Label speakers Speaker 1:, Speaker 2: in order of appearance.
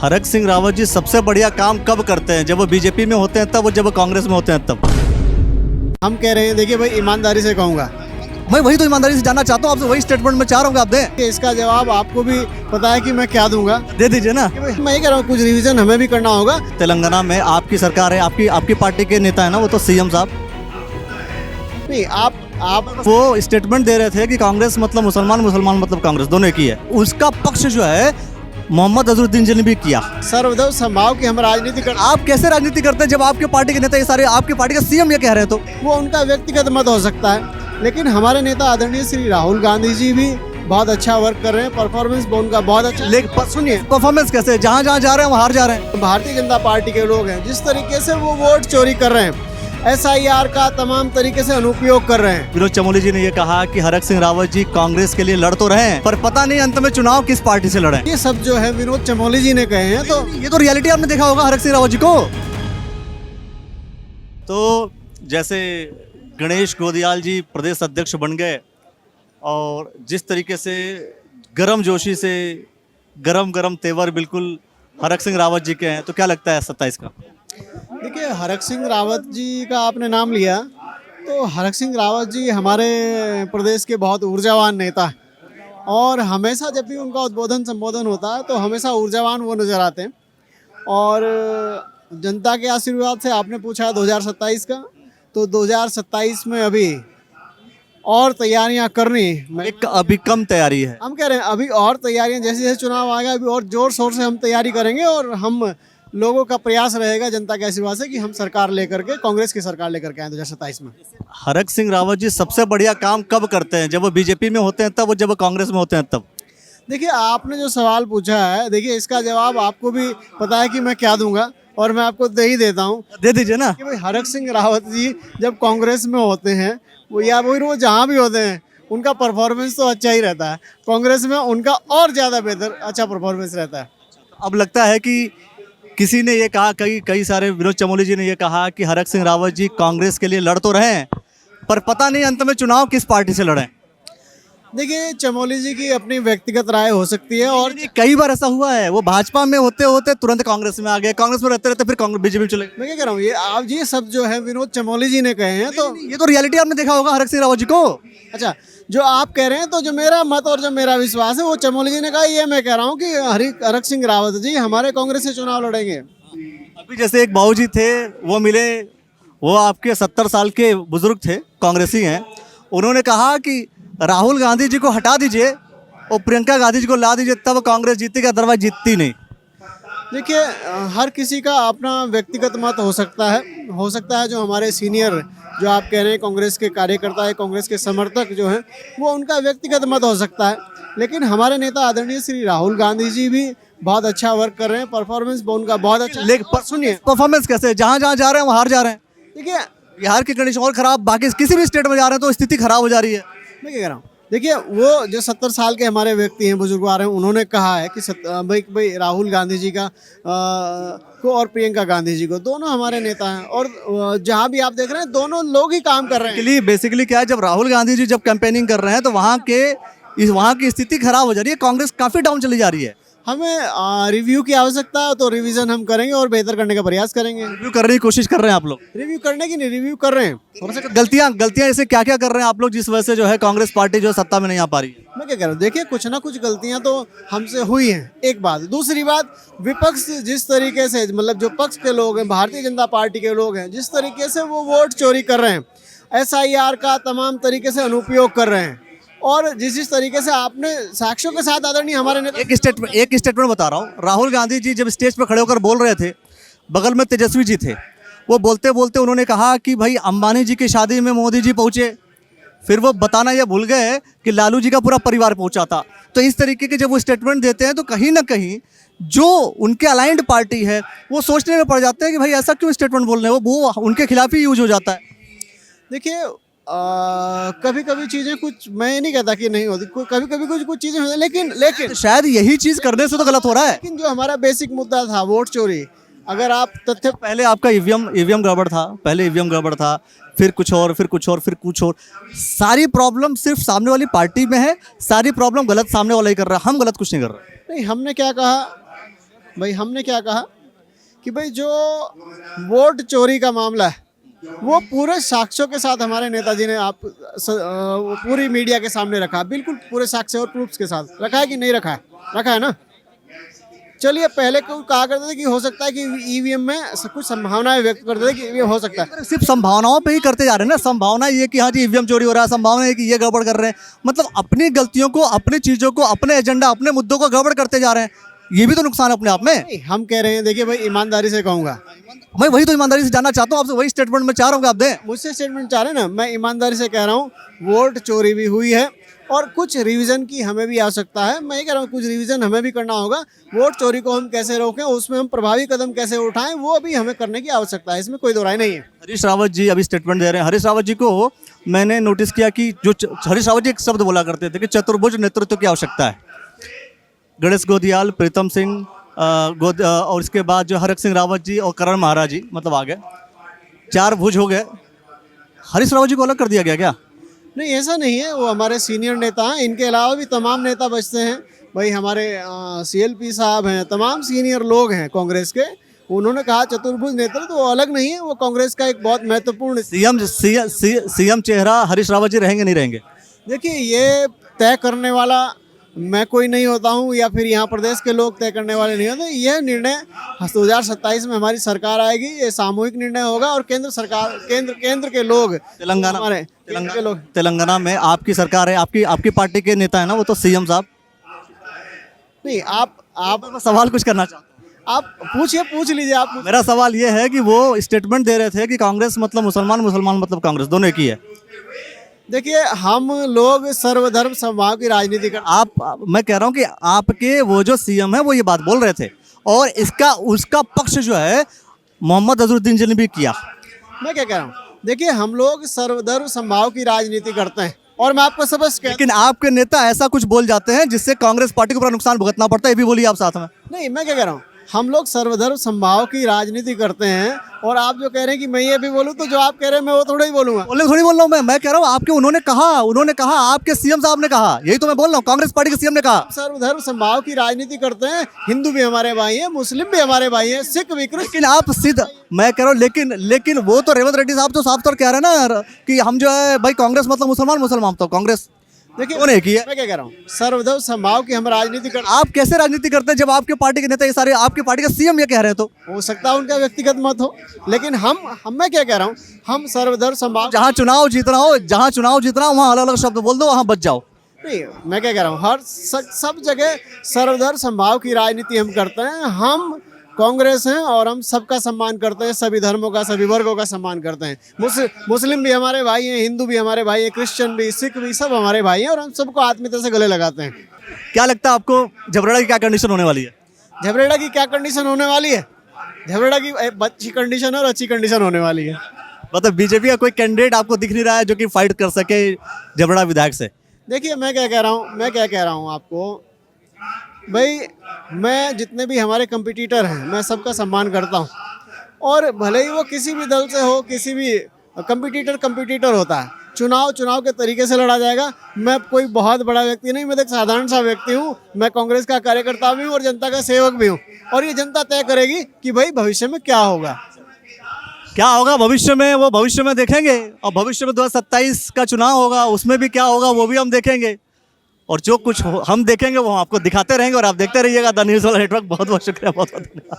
Speaker 1: हरक सिंह रावत जी सबसे बढ़िया काम कब करते हैं? जब वो बीजेपी में होते हैं तब, जब वो कांग्रेस में होते हैं तब।
Speaker 2: हम कह रहे हैं, देखिए भाई, ईमानदारी से कहूँगा
Speaker 1: मैं वही तो ईमानदारी से जानना चाहता हूँ आपसे, वही स्टेटमेंट में चाह रहा हूँ कि आप दें।
Speaker 2: कि इसका जवाब आपको भी पता है कि मैं क्या दूंगा।
Speaker 1: दे दीजिए ना।
Speaker 2: कि भाई, मैं ये कह रहा हूँ, कुछ रिवीजन हमें भी करना होगा।
Speaker 1: तेलंगाना में आपकी सरकार है, आपकी पार्टी के नेता है ना वो तो, सीएम साहब।
Speaker 2: नहीं, आप
Speaker 1: वो स्टेटमेंट दे रहे थे कि कांग्रेस मतलब मुसलमान, मुसलमान मतलब कांग्रेस, दोनों एक ही है। उसका पक्ष जो है मोहम्मद अजहरुद्दीन जी ने भी किया।
Speaker 2: सर्वधर्म समभाव की हम राजनीति कर।
Speaker 1: आप कैसे राजनीति करते हैं जब आपके पार्टी के नेता ये सारे, आपकी पार्टी का सीएम ये कह रहे हैं? तो
Speaker 2: वो उनका व्यक्तिगत मत हो सकता है, लेकिन हमारे नेता आदरणीय श्री राहुल गांधी जी भी बहुत अच्छा वर्क कर रहे हैं। परफॉर्मेंस उनका बहुत अच्छा।
Speaker 1: लेकिन
Speaker 2: सुनिए,
Speaker 1: परफॉर्मेंस कैसे? जहाँ जहाँ जा रहे हैं वहाँ हार जा रहे हैं।
Speaker 2: भारतीय जनता पार्टी के लोग हैं, जिस तरीके से वो वोट चोरी कर रहे हैं, SIR का तमाम तरीके से अनुपयोग कर रहे हैं।
Speaker 1: विनोद चमोली जी ने ये कहा कि हरक सिंह रावत जी कांग्रेस के लिए लड़ तो रहे हैं, पर पता नहीं अंत में चुनाव किस पार्टी से लड़े।
Speaker 2: ये सब जो है विनोद चमोली जी ने कहे हैं, तो
Speaker 1: ये तो रियलिटी आपने देखा होगा हरक सिंह रावत जी को। तो जैसे गणेश गोदियाल जी प्रदेश अध्यक्ष बन गए और जिस तरीके से गर्म जोशी से गरम तेवर बिल्कुल हरक सिंह रावत जी के हैं, तो क्या लगता है 27 का?
Speaker 2: देखिए, हरक सिंह रावत जी का आपने नाम लिया, तो हरक सिंह रावत जी हमारे प्रदेश के बहुत ऊर्जावान नेता हैं और हमेशा जब भी उनका उद्बोधन संबोधन होता है तो हमेशा ऊर्जावान वो नज़र आते हैं। और जनता के आशीर्वाद से आपने पूछा 2027 का, तो 2027 में अभी और तैयारियां करनी,
Speaker 1: एक अभी कम तैयारी है।
Speaker 2: हम कह रहे हैं अभी और तैयारियां, जैसे जैसे चुनाव आएगा अभी और जोर शोर से हम तैयारी करेंगे और हम लोगों का प्रयास रहेगा जनता के आशीर्वाद से कि हम सरकार लेकर के, कांग्रेस की सरकार लेकर के आए 2027 में।
Speaker 1: हरक सिंह रावत जी सबसे बढ़िया काम कब करते हैं? जब वो बीजेपी में होते हैं तब, जब वो कांग्रेस में होते हैं तब।
Speaker 2: देखिए, आपने जो सवाल पूछा है, देखिए इसका जवाब आपको भी पता है कि मैं क्या दूंगा, और मैं आपको दे ही देता हूँ।
Speaker 1: दे दीजिए ना।
Speaker 2: कि भाई, हरक सिंह रावत जी जब कांग्रेस में होते हैं, वो जहाँ भी होते हैं, उनका परफॉर्मेंस तो अच्छा ही रहता है। कांग्रेस में उनका और ज़्यादा बेहतर अच्छा परफॉर्मेंस रहता है।
Speaker 1: अब लगता है कि किसी ने ये कहा, कई सारे, विनोद चमोली जी ने ये कहा कि हरक सिंह रावत जी कांग्रेस के लिए लड़ तो रहे हैं, पर पता नहीं अंत में चुनाव किस पार्टी से लड़े।
Speaker 2: देखिए, चमोली जी की अपनी व्यक्तिगत राय हो सकती है, और
Speaker 1: कई बार ऐसा हुआ है, वो भाजपा में होते होते तुरंत कांग्रेस में आ गए, कांग्रेस में रहते रहते फिर कांग्रेस बीजेपी चले गए।
Speaker 2: मैं क्या कह रहा हूँ, ये सब जो है विनोद चमोली जी ने कहे हैं, तो
Speaker 1: ये तो रियलिटी आपने देखा होगा हरक सिंह रावत जी को।
Speaker 2: अच्छा, जो आप कह रहे हैं, तो जो मेरा मत और जो मेरा विश्वास है वो चमोली जी ने कहा, ये मैं कह रहा हूँ कि हरक सिंह रावत जी हमारे कांग्रेस से चुनाव लड़ेंगे।
Speaker 1: अभी जैसे एक बाबूजी थे, वो मिले, वो आपके 70 साल के बुजुर्ग थे, कांग्रेसी हैं। उन्होंने कहा कि राहुल गांधी जी को हटा दीजिए और प्रियंका गांधी जी को ला दीजिए, तब कांग्रेस जीतेगी, अदरवाइज जीतती नहीं।
Speaker 2: देखिए, हर किसी का अपना व्यक्तिगत मत हो सकता है। जो हमारे सीनियर, जो आप कह रहे हैं कांग्रेस के कार्यकर्ता है, कांग्रेस के समर्थक जो हैं, वो उनका व्यक्तिगत मत हो सकता है, लेकिन हमारे नेता आदरणीय श्री राहुल गांधी जी भी बहुत अच्छा वर्क कर रहे हैं। परफॉर्मेंस उनका बहुत अच्छा।
Speaker 1: लेकिन
Speaker 2: सुनिए,
Speaker 1: परफॉर्मेंस कैसे? जहाँ जहाँ जा रहे हैं वहाँ हार जा रहे हैं।
Speaker 2: देखिए,
Speaker 1: बिहार की कंडीशन और खराब, बाकी किसी भी स्टेट में जा रहे हैं तो स्थिति खराब हो जा रही है।
Speaker 2: मैं क्या कह रहा हूँ, देखिए, वो जो 70 साल के हमारे व्यक्ति हैं, बुजुर्ग आ रहे हैं, उन्होंने कहा है कि भाई राहुल गांधी जी का को और प्रियंका गांधी जी को, दोनों हमारे नेता हैं, और जहाँ भी आप देख रहे हैं दोनों लोग ही काम कर रहे हैं।
Speaker 1: बेसिकली क्या है, जब राहुल गांधी जी जब कैंपेनिंग कर रहे हैं तो वहाँ की स्थिति खराब हो जा रही है, कांग्रेस काफी डाउन चली जा रही है।
Speaker 2: हमें रिव्यू की आवश्यकता है, तो रिवीजन हम करेंगे और बेहतर करने का प्रयास करेंगे।
Speaker 1: रिव्यू करने की कोशिश कर रहे हैं आप लोग?
Speaker 2: रिव्यू करने की नहीं, रिव्यू कर रहे हैं।
Speaker 1: थोड़ा सा गलतियां ऐसे क्या क्या कर रहे हैं आप लोग जिस वजह से जो है कांग्रेस पार्टी जो सत्ता में नहीं आ पा रही है?
Speaker 2: मैं क्या कह रहा हूँ, देखिए, कुछ ना कुछ गलतियां तो हमसे हुई हैं, एक बात। दूसरी बात, विपक्ष जिस तरीके से, मतलब जो पक्ष के लोग हैं, भारतीय जनता पार्टी के लोग हैं, जिस तरीके से वो वोट चोरी कर रहे हैं, SIR का तमाम तरीके से अनुपयोग कर रहे हैं, और जिस तरीके से आपने साक्ष्यों के साथ आदरणीय हमारे नेता,
Speaker 1: एक स्टेटमेंट बता रहा हूँ। राहुल गांधी जी जब स्टेज पर खड़े होकर बोल रहे थे, बगल में तेजस्वी जी थे, वो बोलते बोलते उन्होंने कहा कि भाई अंबानी जी की शादी में मोदी जी पहुंचे, फिर वो बताना ये भूल गए कि लालू जी का पूरा परिवार पहुंचा था। तो इस तरीके के जब वो स्टेटमेंट देते हैं तो कहीं ना कहीं जो उनके अलाइंड पार्टी है वो सोचने में पड़ जाते हैं कि भाई ऐसा क्यों स्टेटमेंट बोल रहे हैं, वो उनके खिलाफ ही यूज हो जाता है।
Speaker 2: देखिए, कभी कभी चीज़ें, कुछ मैं नहीं कहता कि नहीं होती, कभी कभी कुछ चीज़ें होती, लेकिन
Speaker 1: तो शायद यही चीज़ करने से तो गलत हो रहा है।
Speaker 2: लेकिन जो हमारा बेसिक मुद्दा था, वोट चोरी, अगर आप तथ्य,
Speaker 1: पहले आपका ईवीएम गड़बड़ था, फिर कुछ और, फिर कुछ और। सारी प्रॉब्लम सिर्फ सामने वाली पार्टी में है, सारी प्रॉब्लम गलत सामने वाला ही कर रहा है, हम गलत कुछ नहीं कर रहे।
Speaker 2: नहीं, हमने क्या कहा, भाई हमने क्या कहा कि भाई जो वोट चोरी का मामला है वो पूरे साक्ष्यों के साथ हमारे नेताजी ने पूरी मीडिया के सामने रखा, बिल्कुल पूरे साक्ष्य और प्रूफ्स के साथ रखा है कि नहीं रखा है? रखा है ना। चलिए पहले को कहा करते थे कि हो सकता है कि ईवीएम में कुछ संभावनाएं व्यक्त करते थे कि ये हो सकता है।
Speaker 1: सिर्फ संभावनाओं पे ही करते जा रहे हैं ना। संभावना ये कि हाँ जी ईवीएम चोरी हो रहा है, संभावना है कि ये गड़बड़ कर रहे हैं, मतलब अपनी गलतियों को, अपनी चीज़ों को, अपने एजेंडा, अपने मुद्दों को गड़बड़ करते जा रहे हैं। ये भी तो नुकसान है अपने आप में।
Speaker 2: नहीं, हम कह रहे हैं, देखिए भाई ईमानदारी से कहूँगा,
Speaker 1: मैं वही तो ईमानदारी से जानना चाहता हूँ आपसे, वही स्टेटमेंट मैं चाह रहा हूँ कि आप दें।
Speaker 2: मुझसे स्टेटमेंट चाह रहे हैं ना, मैं ईमानदारी से कह रहा हूँ वोट चोरी भी हुई है और कुछ रिवीजन की हमें भी आवश्यकता है। मैं ये कह रहा हूँ कुछ रिवीजन हमें भी करना होगा। वोट चोरी को हम कैसे रोकें, उसमें हम प्रभावी कदम कैसे उठाएं, वो अभी हमें करने की आवश्यकता है, इसमें कोई दो राय नहीं है।
Speaker 1: हरीश रावत जी अभी स्टेटमेंट दे रहे हैं। हरीश रावत जी को मैंने नोटिस किया कि हरीश रावत जी एक शब्द बोला करते थे कि चतुर्भुज नेतृत्व की आवश्यकता है। गणेश गोदियाल, प्रीतम सिंह और इसके बाद जो हरक सिंह रावत जी और करण महाराज जी, मतलब आ गए, 4 भुज हो गए। हरीश रावत जी को अलग कर दिया गया क्या?
Speaker 2: नहीं, ऐसा नहीं है, वो हमारे सीनियर नेता हैं। इनके अलावा भी तमाम नेता बचते हैं भाई, हमारे CLP साहब हैं, तमाम सीनियर लोग हैं कांग्रेस के। उन्होंने कहा चतुर्भुज नेतृत्व तो वो अलग नहीं है, वो कांग्रेस का एक बहुत महत्वपूर्ण
Speaker 1: सीएम चेहरा हरीश रावत जी रहेंगे नहीं रहेंगे?
Speaker 2: देखिए ये तय करने वाला मैं कोई नहीं होता हूँ, या फिर यहाँ प्रदेश के लोग तय करने वाले नहीं होते। यह निर्णय 2027 में हमारी सरकार आएगी, ये सामूहिक निर्णय होगा और केंद्र सरकार, केंद्र के लोग,
Speaker 1: तेलंगाना में आपकी सरकार है, आपकी पार्टी के नेता है ना वो तो सीएम साहब।
Speaker 2: नहीं, आप
Speaker 1: सवाल कुछ करना चाहते हैं?
Speaker 2: आप पूछ लीजिए। आप
Speaker 1: मेरा सवाल ये है कि वो स्टेटमेंट दे रहे थे कि कांग्रेस मतलब मुसलमान, मुसलमान मतलब कांग्रेस, दोनों एक ही है।
Speaker 2: देखिए हम लोग सर्वधर्म समभाव की राजनीति कर,
Speaker 1: मैं कह रहा हूँ कि आपके वो जो सीएम है वो ये बात बोल रहे थे और उसका पक्ष जो है मोहम्मद अजहरुद्दीन जी ने भी किया।
Speaker 2: मैं क्या कह रहा हूँ, देखिए हम लोग सर्वधर्म समभाव की राजनीति करते हैं और मैं आपको स्पष्ट
Speaker 1: लेकिन आपके नेता ऐसा कुछ बोल जाते हैं जिससे कांग्रेस पार्टी को पूरा नुकसान भुगतना पड़ता है, ये भी बोलिए आप साथ में।
Speaker 2: नहीं, मैं क्या कह रहा हूँ, हम लोग सर्वधर्म समभाव की राजनीति करते हैं और आप जो कह रहे हैं कि मैं ये भी बोलूं, तो जो आप कह रहे हैं मैं वो थोड़ा ही बोलूंगा।
Speaker 1: थोड़ी बोल रहा हूँ मैं कह रहा हूँ आपके उन्होंने कहा आपके सीएम साहब ने कहा, यही तो मैं बोल रहा हूँ, कांग्रेस पार्टी के सीएम ने कहा।
Speaker 2: सर्वधर्म समभाव की राजनीति करते हैं, हिंदू भी हमारे भाई हैं, मुस्लिम भी हमारे भाई हैं, सिख भी।
Speaker 1: लेकिन आप सीधा, मैं कह रहा हूँ लेकिन वो तो रेवंत रेड्डी साहब तो साफ तौर कह रहे हैं ना कि हम जो है भाई कांग्रेस मतलब मुसलमान, मुसलमान तो कांग्रेस।
Speaker 2: देखिए
Speaker 1: कौन है कि
Speaker 2: मैं क्या कह रहा हूँ, सर्वधर्म समभाव की हम राजनीति करते हैं।
Speaker 1: आप कैसे राजनीति करते हैं जब आपके पार्टी के नेता ये सारे आपकी पार्टी का सीएम ये कह रहे हैं? तो
Speaker 2: हो सकता है उनका व्यक्तिगत मत हो, लेकिन मैं क्या कह रहा हूँ, हम सर्वधर्म समभाव,
Speaker 1: जहाँ चुनाव जीतना हो वहाँ अलग अलग शब्द बोल दो, वहाँ बच जाओ।
Speaker 2: नहीं, मैं क्या कह रहा हूँ, सब जगह सर्वधर्म समभाव की राजनीति हम करते हैं। हम कांग्रेस हैं और हम सबका सम्मान करते हैं, सभी धर्मों का, सभी वर्गों का सम्मान करते हैं। मुस्लिम भी हमारे भाई हैं, हिंदू भी हमारे भाई हैं, क्रिश्चियन भी, सिख भी, सब हमारे भाई हैं और हम सबको आत्मीयता से गले लगाते हैं।
Speaker 1: क्या लगता है आपको झबरेड़ा की क्या कंडीशन होने वाली है?
Speaker 2: झबरेड़ा की क्या कंडीशन होने वाली है? झबरेड़ा की अच्छी कंडीशन और अच्छी कंडीशन होने वाली है।
Speaker 1: मतलब बीजेपी का कोई कैंडिडेट आपको दिख नहीं रहा है जो कि फाइट कर सके झबरेड़ा विधायक से?
Speaker 2: देखिए मैं क्या कह रहा हूँ आपको भाई, मैं जितने भी हमारे कंपटीटर हैं मैं सबका सम्मान करता हूँ और भले ही वो किसी भी दल से हो, किसी भी कंपटीटर होता है। चुनाव के तरीके से लड़ा जाएगा। मैं कोई बहुत बड़ा व्यक्ति नहीं, मैं एक साधारण सा व्यक्ति हूँ। मैं कांग्रेस का कार्यकर्ता भी हूँ और जनता का सेवक भी हूँ और ये जनता तय करेगी कि भाई भविष्य में क्या होगा भविष्य में, वो भविष्य में देखेंगे। और भविष्य में 2027 का चुनाव होगा, उसमें भी क्या होगा वो भी हम देखेंगे और जो कुछ हम देखेंगे वो आपको दिखाते रहेंगे और आप देखते रहिएगा द न्यूज़ वाला नेटवर्क। बहुत बहुत शुक्रिया, बहुत बहुत धन्यवाद।